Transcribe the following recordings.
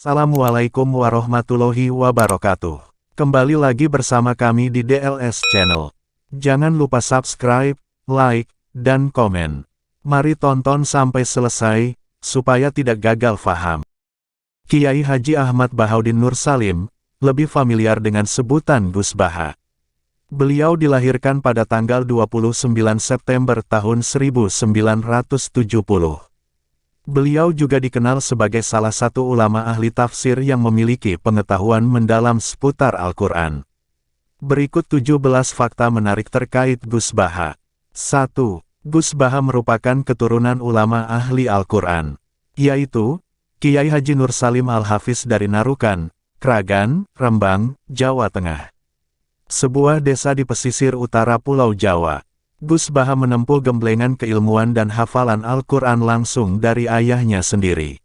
Assalamualaikum warahmatullahi wabarakatuh. Kembali lagi bersama kami di DLS Channel. Jangan lupa subscribe, like, dan komen. Mari tonton sampai selesai, supaya tidak gagal faham. Kiai Haji Ahmad Bahaudin Nur Salim, lebih familiar dengan sebutan Gus Baha. Beliau dilahirkan pada tanggal 29 September tahun 1970. Beliau juga dikenal sebagai salah satu ulama ahli tafsir yang memiliki pengetahuan mendalam seputar Al-Quran. Berikut 17 fakta menarik terkait Gus Baha. 1. Gus Baha merupakan keturunan ulama ahli Al-Quran, yaitu Kiai Haji Nur Salim Al-Hafiz dari Narukan, Kragan, Rembang, Jawa Tengah. Sebuah desa di pesisir utara Pulau Jawa. Gus Baha menempuh gemblengan keilmuan dan hafalan Al-Quran langsung dari ayahnya sendiri.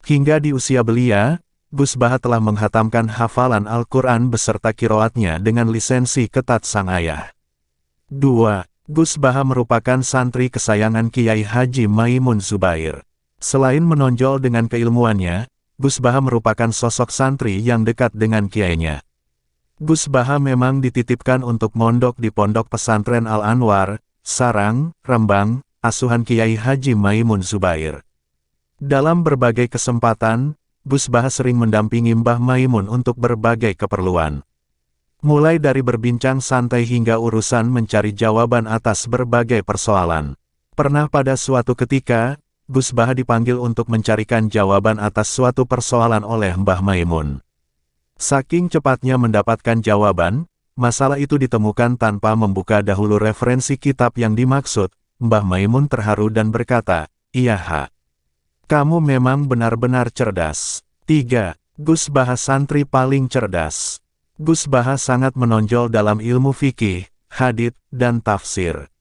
Hingga di usia belia, Gus Baha telah menghatamkan hafalan Al-Quran beserta qiraatnya dengan lisensi ketat sang ayah. 2. Gus Baha merupakan santri kesayangan Kiai Haji Maimun Zubair. Selain menonjol dengan keilmuannya, Gus Baha merupakan sosok santri yang dekat dengan kiainya. Gus Baha memang dititipkan untuk mondok di Pondok Pesantren Al-Anwar, Sarang, Rembang, asuhan Kiai Haji Maimun Zubair. Dalam berbagai kesempatan, Gus Baha sering mendampingi Mbah Maimun untuk berbagai keperluan. Mulai dari berbincang santai hingga urusan mencari jawaban atas berbagai persoalan. Pernah pada suatu ketika, Gus Baha dipanggil untuk mencarikan jawaban atas suatu persoalan oleh Mbah Maimun. Saking cepatnya mendapatkan jawaban, masalah itu ditemukan tanpa membuka dahulu referensi kitab yang dimaksud. Mbah Maimun terharu dan berkata, "Iya ha. Kamu memang benar-benar cerdas." 3. Gus Baha santri paling cerdas. Gus Baha sangat menonjol dalam ilmu fikih, hadits, dan tafsir.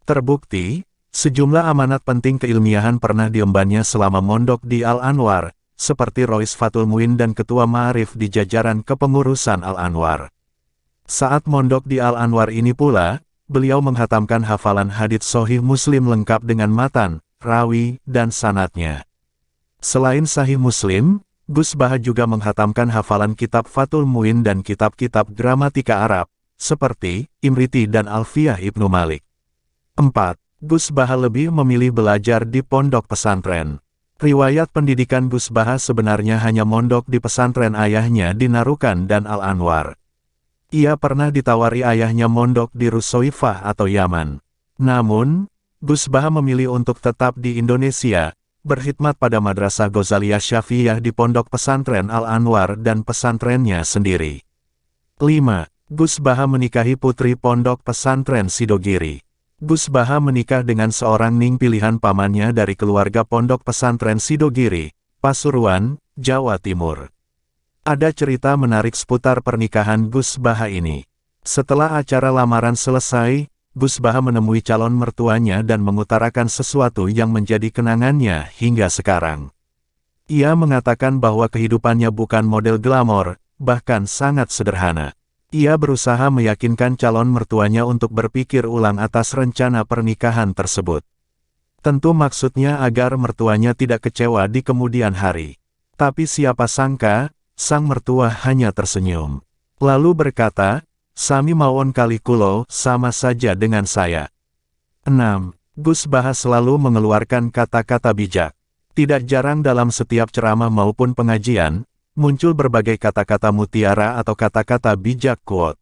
Terbukti, sejumlah amanat penting keilmiahan pernah diembannya selama mondok di Al-Anwar, seperti Rois Fatul Muin dan Ketua Ma'arif di jajaran kepengurusan Al-Anwar. Saat mondok di Al-Anwar ini pula, beliau menghatamkan hafalan hadits Sahih Muslim lengkap dengan matan, rawi, dan sanadnya. Selain Sahih Muslim, Gus Baha juga menghatamkan hafalan kitab Fatul Muin dan kitab-kitab gramatika Arab, seperti Imriti dan Alfiyah Ibnu Malik. 4. Gus Baha lebih memilih belajar di pondok pesantren. Riwayat pendidikan Gus Baha sebenarnya hanya mondok di pesantren ayahnya di Narukan dan Al-Anwar. Ia pernah ditawari ayahnya mondok di Rusoifah atau Yaman. Namun, Gus Baha memilih untuk tetap di Indonesia, berkhidmat pada Madrasah Ghazaliyah Syafi'iyah di pondok pesantren Al-Anwar dan pesantrennya sendiri. 5. Gus Baha menikahi putri pondok pesantren Sidogiri. Gus Baha menikah dengan seorang ning pilihan pamannya dari keluarga pondok pesantren Sidogiri, Pasuruan, Jawa Timur. Ada cerita menarik seputar pernikahan Gus Baha ini. Setelah acara lamaran selesai, Gus Baha menemui calon mertuanya dan mengutarakan sesuatu yang menjadi kenangannya hingga sekarang. Ia mengatakan bahwa kehidupannya bukan model glamor, bahkan sangat sederhana. Ia berusaha meyakinkan calon mertuanya untuk berpikir ulang atas rencana pernikahan tersebut. Tentu maksudnya agar mertuanya tidak kecewa di kemudian hari. Tapi siapa sangka, sang mertua hanya tersenyum. Lalu berkata, "Sami mawon kali kulo, sama saja dengan saya." 6. Gus Baha selalu mengeluarkan kata-kata bijak. Tidak jarang dalam setiap ceramah maupun pengajian, muncul berbagai kata-kata mutiara atau kata-kata bijak quote.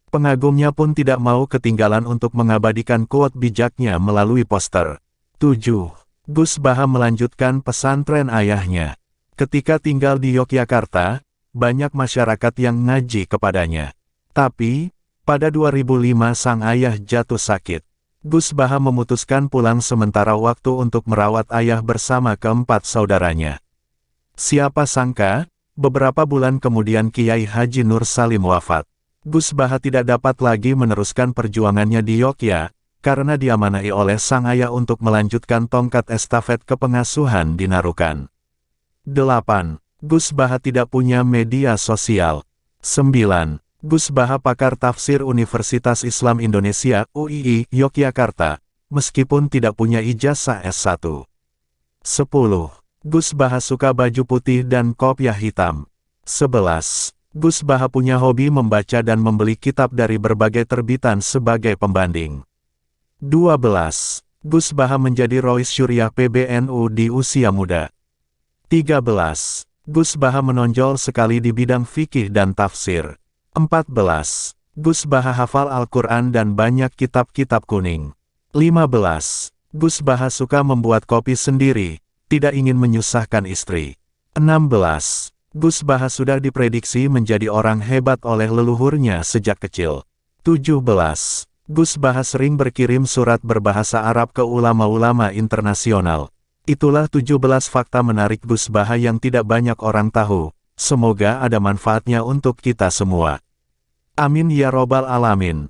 Pengagumnya pun tidak mau ketinggalan untuk mengabadikan quote bijaknya melalui poster. 7. Gus Baha melanjutkan pesantren ayahnya. Ketika tinggal di Yogyakarta, banyak masyarakat yang ngaji kepadanya. Tapi, pada 2005 sang ayah jatuh sakit. Gus Baha memutuskan pulang sementara waktu untuk merawat ayah bersama keempat saudaranya. Siapa sangka, beberapa bulan kemudian Kiai Haji Nur Salim wafat. Gus Baha tidak dapat lagi meneruskan perjuangannya di Yogyakarta, karena diamanai oleh sang ayah untuk melanjutkan tongkat estafet kepengasuhan di Narukan. 8. Gus Baha tidak punya media sosial. 9. Gus Baha pakar tafsir Universitas Islam Indonesia, UII, Yogyakarta, meskipun tidak punya ijazah S1. 10. Gus Baha suka baju putih dan kopiah hitam. 11. Gus Baha punya hobi membaca dan membeli kitab dari berbagai terbitan sebagai pembanding. 12. Gus Baha menjadi Rois Syuriah PBNU di usia muda. 13. Gus Baha menonjol sekali di bidang fikih dan tafsir. 14. Gus Baha hafal Al-Quran dan banyak kitab-kitab kuning. 15. Gus Baha suka membuat kopi sendiri, tidak ingin menyusahkan istri. 16. Gus Baha sudah diprediksi menjadi orang hebat oleh leluhurnya sejak kecil. 17. Gus Baha sering berkirim surat berbahasa Arab ke ulama-ulama internasional. Itulah 17 fakta menarik Gus Baha yang tidak banyak orang tahu. Semoga ada manfaatnya untuk kita semua. Amin ya robbal alamin.